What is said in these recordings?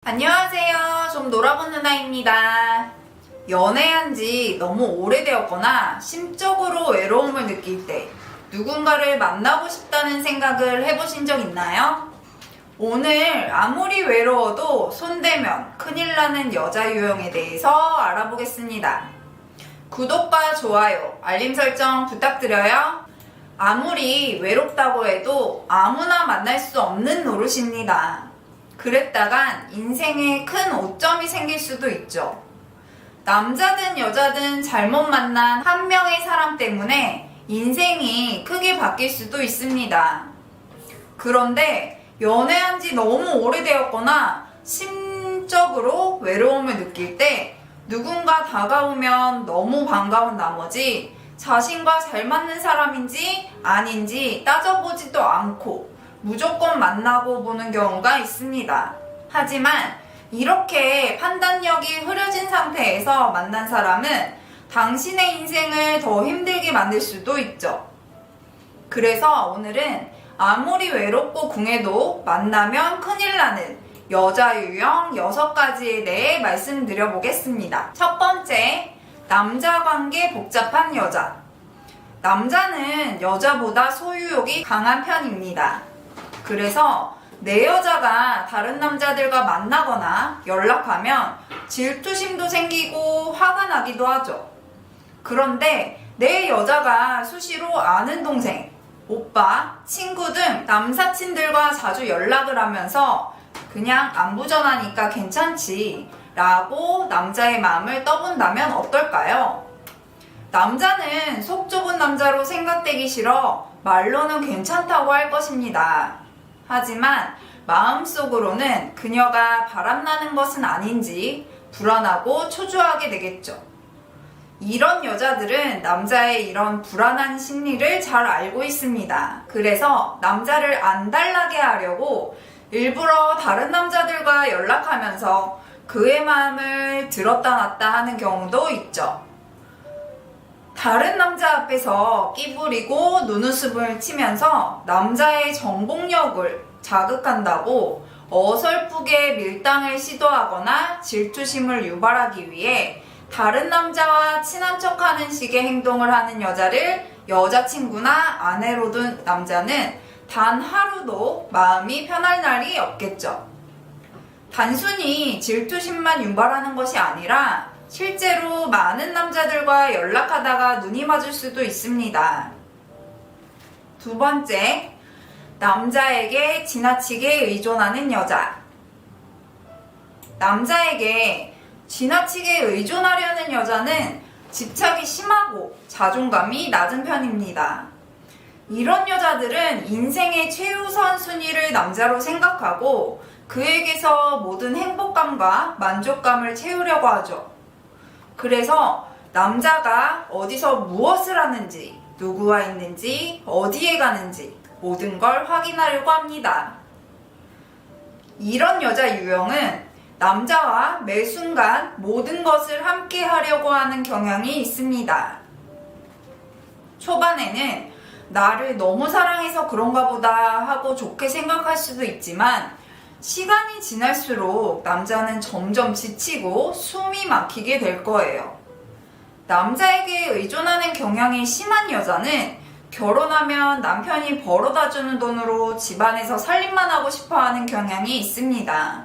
안녕하세요. 좀 놀아본 누나입니다. 연애한 지 너무 오래되었거나 심적으로 외로움을 느낄 때 누군가를 만나고 싶다는 생각을 해보신 적 있나요? 오늘 아무리 외로워도 손대면 큰일 나는 여자 유형에 대해서 알아보겠습니다. 구독과 좋아요, 알림 설정 부탁드려요. 아무리 외롭다고 해도 아무나 만날 수 없는 노릇입니다. 그랬다간 인생에 큰 오점이 생길 수도 있죠. 남자든 여자든 잘못 만난 한 명의 사람 때문에 인생이 크게 바뀔 수도 있습니다. 그런데 연애한 지 너무 오래되었거나 심적으로 외로움을 느낄 때 누군가 다가오면 너무 반가운 나머지 자신과 잘 맞는 사람인지 아닌지 따져보지도 않고 무조건 만나고 보는 경우가 있습니다. 하지만 이렇게 판단력이 흐려진 상태에서 만난 사람은 당신의 인생을 더 힘들게 만들 수도 있죠. 그래서 오늘은 아무리 외롭고 궁해도 만나면 큰일 나는 여자 유형 6가지에 대해 말씀드려보겠습니다. 첫 번째, 남자 관계 복잡한 여자. 남자는 여자보다 소유욕이 강한 편입니다. 그래서 내 여자가 다른 남자들과 만나거나 연락하면 질투심도 생기고 화가 나기도 하죠. 그런데 내 여자가 수시로 아는 동생, 오빠, 친구 등 남사친들과 자주 연락을 하면서 그냥 안부 전하니까 괜찮지 라고 남자의 마음을 떠본다면 어떨까요? 남자는 속 좁은 남자로 생각되기 싫어 말로는 괜찮다고 할 것입니다. 하지만 마음속으로는 그녀가 바람나는 것은 아닌지 불안하고 초조하게 되겠죠. 이런 여자들은 남자의 이런 불안한 심리를 잘 알고 있습니다. 그래서 남자를 안달나게 하려고 일부러 다른 남자들과 연락하면서 그의 마음을 들었다 놨다 하는 경우도 있죠. 다른 남자 앞에서 끼부리고 눈웃음을 치면서 남자의 정복력을 자극한다고 어설프게 밀당을 시도하거나 질투심을 유발하기 위해 다른 남자와 친한 척하는 식의 행동을 하는 여자를 여자친구나 아내로 둔 남자는 단 하루도 마음이 편할 날이 없겠죠. 단순히 질투심만 유발하는 것이 아니라 실제로 많은 남자들과 연락하다가 눈이 맞을 수도 있습니다. 두 번째, 남자에게 지나치게 의존하는 여자. 남자에게 지나치게 의존하려는 여자는 집착이 심하고 자존감이 낮은 편입니다. 이런 여자들은 인생의 최우선 순위를 남자로 생각하고 그에게서 모든 행복감과 만족감을 채우려고 하죠. 그래서 남자가 어디서 무엇을 하는지, 누구와 있는지, 어디에 가는지 모든 걸 확인하려고 합니다. 이런 여자 유형은 남자와 매 순간 모든 것을 함께 하려고 하는 경향이 있습니다. 초반에는 나를 너무 사랑해서 그런가 보다 하고 좋게 생각할 수도 있지만 시간이 지날수록 남자는 점점 지치고 숨이 막히게 될 거예요. 남자에게 의존하는 경향이 심한 여자는 결혼하면 남편이 벌어다주는 돈으로 집안에서 살림만 하고 싶어하는 경향이 있습니다.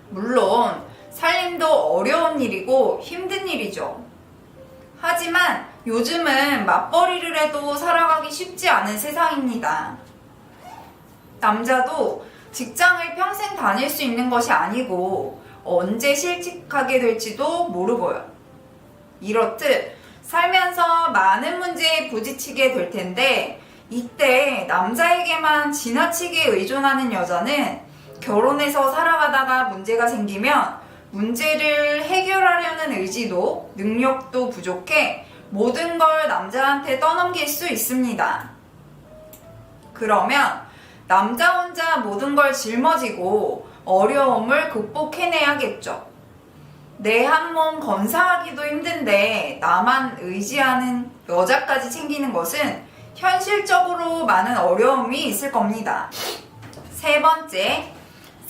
물론 살림도 어려운 일이고 힘든 일이죠. 하지만 요즘은 맞벌이를 해도 살아가기 쉽지 않은 세상입니다. 남자도 직장을 평생 다닐 수 있는 것이 아니고 언제 실직하게 될지도 모르고요. 이렇듯 살면서 많은 문제에 부딪히게 될 텐데 이때 남자에게만 지나치게 의존하는 여자는 결혼해서 살아가다가 문제가 생기면 문제를 해결하려는 의지도 능력도 부족해 모든 걸 남자한테 떠넘길 수 있습니다. 그러면 남자 혼자 모든 걸 짊어지고 어려움을 극복해내야겠죠. 내 한 몸 건사하기도 힘든데 나만 의지하는 여자까지 챙기는 것은 현실적으로 많은 어려움이 있을 겁니다. 세 번째,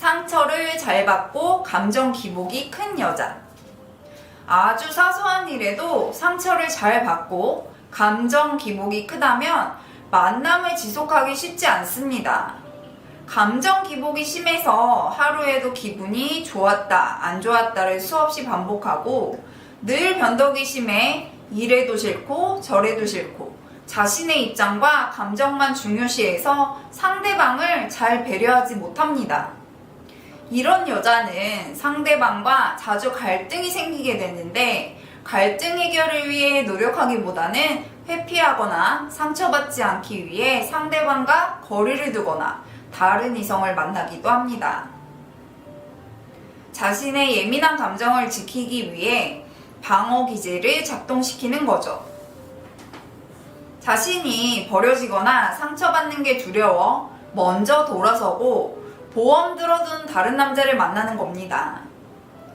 상처를 잘 받고 감정 기복이 큰 여자. 아주 사소한 일에도 상처를 잘 받고 감정 기복이 크다면 만남을 지속하기 쉽지 않습니다. 감정 기복이 심해서 하루에도 기분이 좋았다, 안 좋았다를 수없이 반복하고 늘 변덕이 심해 이래도 싫고 저래도 싫고 자신의 입장과 감정만 중요시해서 상대방을 잘 배려하지 못합니다. 이런 여자는 상대방과 자주 갈등이 생기게 되는데 갈등 해결을 위해 노력하기보다는 회피하거나 상처받지 않기 위해 상대방과 거리를 두거나 다른 이성을 만나기도 합니다. 자신의 예민한 감정을 지키기 위해 방어 기제를 작동시키는 거죠. 자신이 버려지거나 상처받는 게 두려워 먼저 돌아서고 보험 들어둔 다른 남자를 만나는 겁니다.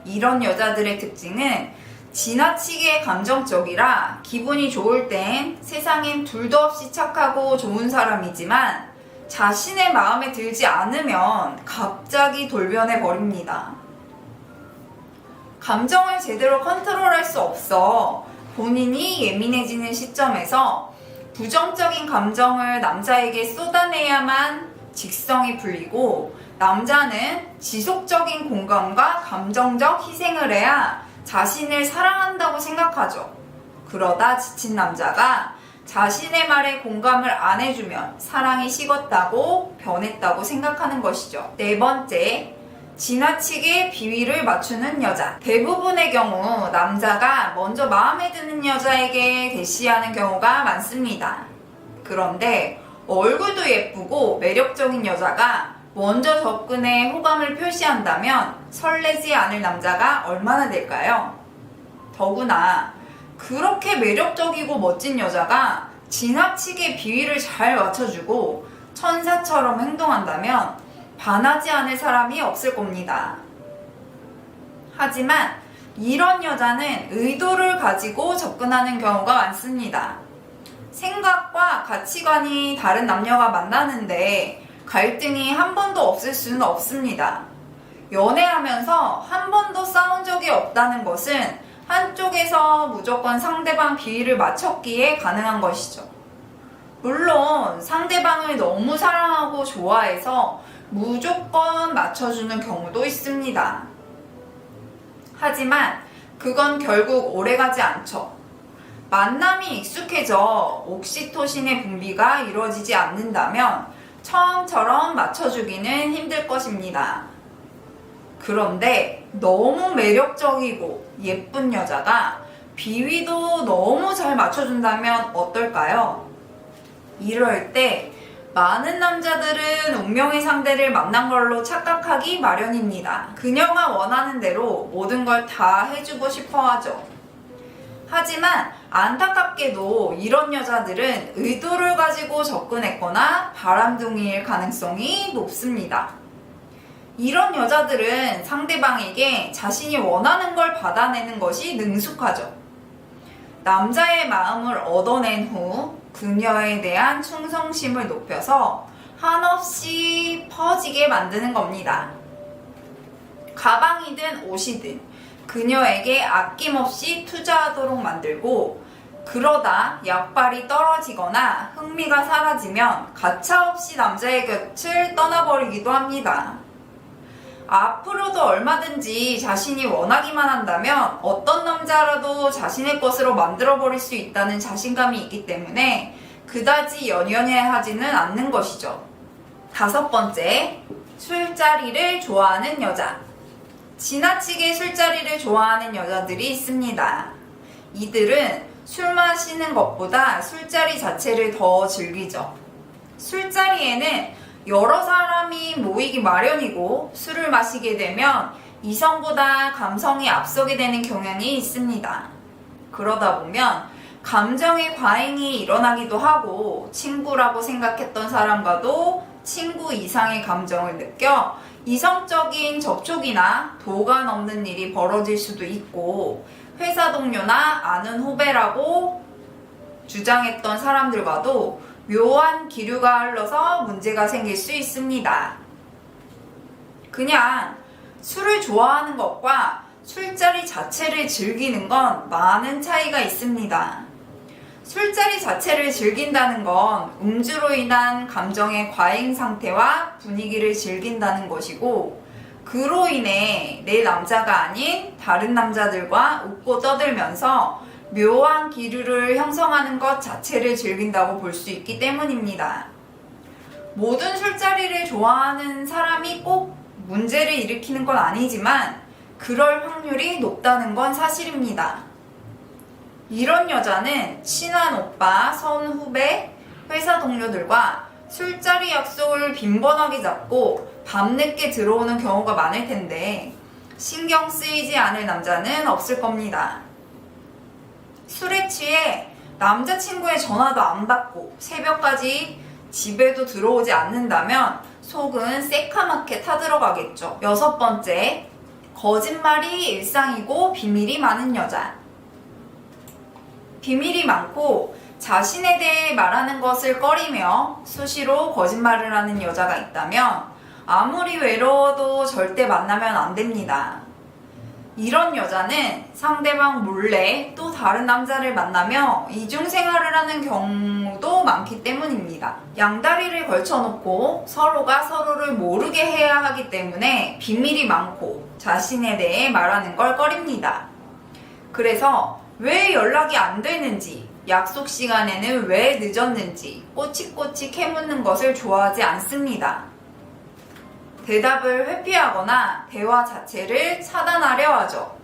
이런 여자들의 특징은 지나치게 감정적이라 기분이 좋을 땐 세상엔 둘도 없이 착하고 좋은 사람이지만 자신의 마음에 들지 않으면 갑자기 돌변해 버립니다. 감정을 제대로 컨트롤할 수 없어 본인이 예민해지는 시점에서 부정적인 감정을 남자에게 쏟아내야만 직성이 풀리고 남자는 지속적인 공감과 감정적 희생을 해야 자신을 사랑한다고 생각하죠. 그러다 지친 남자가 자신의 말에 공감을 안 해주면 사랑이 식었다고 변했다고 생각하는 것이죠. 네 번째, 지나치게 비위를 맞추는 여자. 대부분의 경우 남자가 먼저 마음에 드는 여자에게 대시하는 경우가 많습니다. 그런데 얼굴도 예쁘고 매력적인 여자가 먼저 접근해 호감을 표시한다면 설레지 않을 남자가 얼마나 될까요? 더구나 그렇게 매력적이고 멋진 여자가 지나치게 비위를 잘 맞춰주고 천사처럼 행동한다면 반하지 않을 사람이 없을 겁니다. 하지만 이런 여자는 의도를 가지고 접근하는 경우가 많습니다. 생각과 가치관이 다른 남녀가 만나는데 갈등이 한 번도 없을 수는 없습니다. 연애하면서 한 번도 싸운 적이 없다는 것은 한쪽에서 무조건 상대방 비위를 맞췄기에 가능한 것이죠. 물론 상대방을 너무 사랑하고 좋아해서 무조건 맞춰주는 경우도 있습니다. 하지만 그건 결국 오래가지 않죠. 만남이 익숙해져 옥시토신의 분비가 이루어지지 않는다면 처음처럼 맞춰주기는 힘들 것입니다. 그런데 너무 매력적이고 예쁜 여자가 비위도 너무 잘 맞춰준다면 어떨까요? 이럴 때 많은 남자들은 운명의 상대를 만난 걸로 착각하기 마련입니다. 그녀가 원하는 대로 모든 걸 다 해주고 싶어 하죠. 하지만 안타깝게도 이런 여자들은 의도를 가지고 접근했거나 바람둥이일 가능성이 높습니다. 이런 여자들은 상대방에게 자신이 원하는 걸 받아내는 것이 능숙하죠. 남자의 마음을 얻어낸 후 그녀에 대한 충성심을 높여서 한없이 퍼지게 만드는 겁니다. 가방이든 옷이든 그녀에게 아낌없이 투자하도록 만들고 그러다 약발이 떨어지거나 흥미가 사라지면 가차없이 남자의 곁을 떠나버리기도 합니다. 앞으로도 얼마든지 자신이 원하기만 한다면 어떤 남자라도 자신의 것으로 만들어버릴 수 있다는 자신감이 있기 때문에 그다지 연연해하지는 않는 것이죠. 다섯 번째, 술자리를 좋아하는 여자. 지나치게 술자리를 좋아하는 여자들이 있습니다. 이들은 술 마시는 것보다 술자리 자체를 더 즐기죠. 술자리에는 여러 사람이 모이기 마련이고 술을 마시게 되면 이성보다 감성이 앞서게 되는 경향이 있습니다. 그러다 보면 감정의 과잉이 일어나기도 하고 친구라고 생각했던 사람과도 친구 이상의 감정을 느껴 이성적인 접촉이나 도가 넘는 일이 벌어질 수도 있고 회사 동료나 아는 후배라고 주장했던 사람들과도 묘한 기류가 흘러서 문제가 생길 수 있습니다. 그냥 술을 좋아하는 것과 술자리 자체를 즐기는 건 많은 차이가 있습니다. 술자리 자체를 즐긴다는 건 음주로 인한 감정의 과잉 상태와 분위기를 즐긴다는 것이고, 그로 인해 내 남자가 아닌 다른 남자들과 웃고 떠들면서 묘한 기류를 형성하는 것 자체를 즐긴다고 볼 수 있기 때문입니다. 모든 술자리를 좋아하는 사람이 꼭 문제를 일으키는 건 아니지만 그럴 확률이 높다는 건 사실입니다. 이런 여자는 친한 오빠, 선후배, 회사 동료들과 술자리 약속을 빈번하게 잡고 밤늦게 들어오는 경우가 많을 텐데 신경 쓰이지 않을 남자는 없을 겁니다. 술에 취해 남자친구의 전화도 안 받고 새벽까지 집에도 들어오지 않는다면 속은 새카맣게 타들어가겠죠. 6번째, 거짓말이 일상이고 비밀이 많은 여자. 비밀이 많고 자신에 대해 말하는 것을 꺼리며 수시로 거짓말을 하는 여자가 있다면 아무리 외로워도 절대 만나면 안 됩니다. 이런 여자는 상대방 몰래 또 다른 남자를 만나며 이중생활을 하는 경우도 많기 때문입니다. 양다리를 걸쳐놓고 서로가 서로를 모르게 해야 하기 때문에 비밀이 많고 자신에 대해 말하는 걸 꺼립니다. 그래서 왜 연락이 안 되는지, 약속 시간에는 왜 늦었는지 꼬치꼬치 캐묻는 것을 좋아하지 않습니다. 대답을 회피하거나 대화 자체를 차단하려 하죠.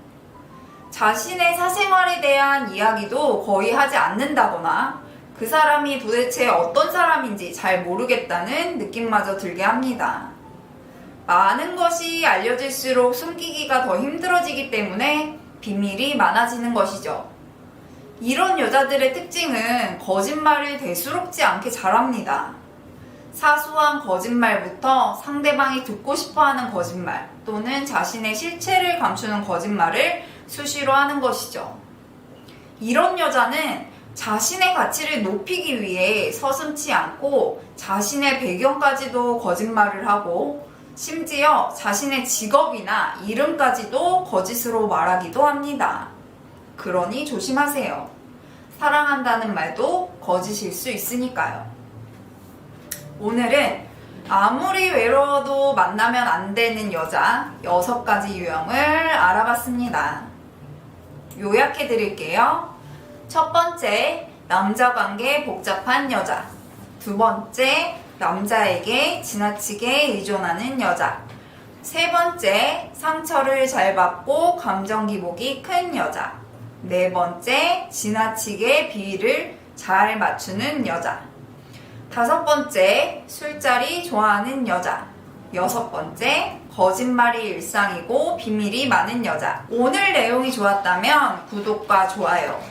자신의 사생활에 대한 이야기도 거의 하지 않는다거나 그 사람이 도대체 어떤 사람인지 잘 모르겠다는 느낌마저 들게 합니다. 많은 것이 알려질수록 숨기기가 더 힘들어지기 때문에 비밀이 많아지는 것이죠. 이런 여자들의 특징은 거짓말을 대수롭지 않게 잘합니다. 사소한 거짓말부터 상대방이 듣고 싶어하는 거짓말 또는 자신의 실체를 감추는 거짓말을 수시로 하는 것이죠. 이런 여자는 자신의 가치를 높이기 위해 서슴지 않고 자신의 배경까지도 거짓말을 하고 심지어 자신의 직업이나 이름까지도 거짓으로 말하기도 합니다. 그러니 조심하세요. 사랑한다는 말도 거짓일 수 있으니까요. 오늘은 아무리 외로워도 만나면 안 되는 여자 6가지 유형을 알아봤습니다. 요약해 드릴게요. 첫 번째, 남자 관계 복잡한 여자. 두 번째, 남자에게 지나치게 의존하는 여자. 세 번째, 상처를 잘 받고 감정 기복이 큰 여자. 네 번째, 지나치게 비위를 잘 맞추는 여자. 5번째, 술자리 좋아하는 여자. 6번째, 거짓말이 일상이고 비밀이 많은 여자. 오늘 내용이 좋았다면 구독과 좋아요.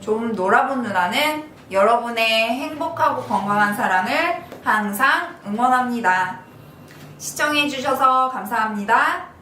좀 놀아본 누나는 여러분의 행복하고 건강한 사랑을 항상 응원합니다. 시청해주셔서 감사합니다.